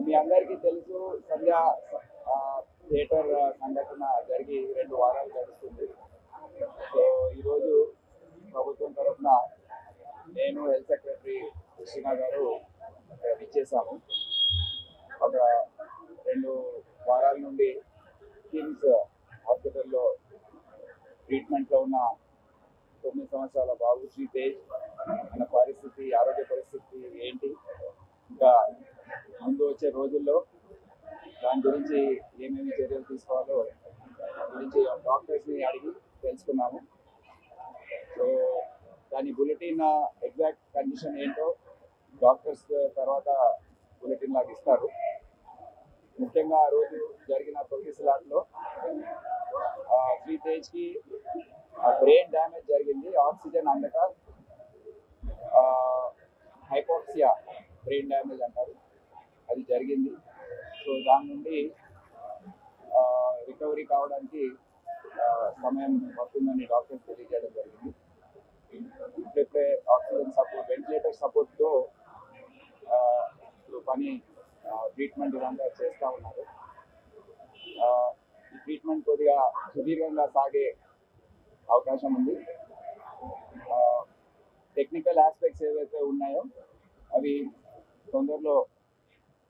మీ అందరికీ తెలుసు సంధ్య థియేటర్ సంఘటన జరిగి 2 వారాలు గడుస్తుంది. సో ఈరోజు ప్రభుత్వం తరఫున నేను హెల్త్ సెక్రటరీ కృష్ణ గారు ఇచ్చేసాము. ఒక 2 వారాల నుండి కిమ్స్ హాస్పిటల్లో ట్రీట్మెంట్లో ఉన్న 9 సంవత్సరాల బాబు శ్రీ తేజ్ మన ఆరోగ్య పరిస్థితి ఏంటి, ఇంకా ముందు వచ్చే రోజుల్లో దాని గురించి ఏమేమి చర్యలు తీసుకోవాలో గురించి డాక్టర్స్ని అడిగి తెలుసుకున్నాము. సో దాని బులెటిన్ ఎగ్జాక్ట్ కండిషన్ ఏంటో డాక్టర్స్ తర్వాత బులెటిన్ లాగా ఇస్తారు. ముఖ్యంగా ఆ రోజు జరిగిన తొక్కిసలాట్లో శ్రీ తేజ్కి బ్రెయిన్ డ్యామేజ్ జరిగింది. ఆక్సిజన్ అందక హైపోక్సియా బ్రెయిన్ డ్యామేజ్ అంటారు, అది జరిగింది. సో దాని నుండి రికవరీ కావడానికి సమయం పడుతుందని డాక్టర్స్ తెలియజేయడం జరిగింది. ఇప్పుడే ఆక్సిజన్ సపోర్ట్, వెంటిలేటర్ సపోర్ట్తో ఇప్పుడు ట్రీట్మెంట్ ఇదంతా చేస్తూ ఉన్నారు. ఈ ట్రీట్మెంట్ కొద్దిగా సుదీర్ఘంగా సాగే అవకాశం ఉంది. టెక్నికల్ ఆస్పెక్ట్స్ ఏవైతే ఉన్నాయో అవి తొందరలో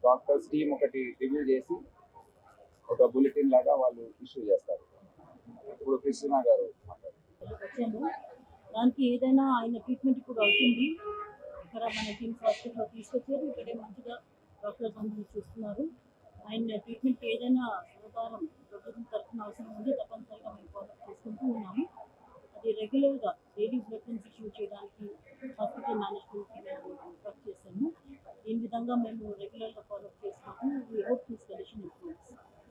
డాక్టర్స్ టీమ్ ఒకటి రివ్యూ చేసి ఒక బులెటిన్ లాగా వాళ్ళు ఇష్యూ చేస్తారు. ఇప్పుడు కృష్ణ గారు వచ్చాము, దానికి ఏదైనా ఆయన ట్రీట్మెంట్ కూడా అవుతుంది. ఇక్కడ మన కిమ్స్ హాస్పిటల్లో తీసుకొచ్చారు. ఇక్కడే మంచిగా డాక్టర్స్ అందరూ చూస్తున్నారు. ఆయన ట్రీట్మెంట్ ఏదైనా సహకారం ప్రభుత్వం తరఫున అవసరం ఉంది, తప్పనిసరిగా మేము ఫాలో చేసుకుంటూ ఉన్నాము. అది రెగ్యులర్గా డైలీ బ్లెటిన్స్ ఇష్యూ చేయడానికి హాస్పిటల్ మేనేజ్మెంట్కి మేము రిక్వెస్ట్ చేశాము. ఈ విధంగా మేము రెగ్యులర్గా ఫాలో చేస్తున్నాము. We hope this condition improves.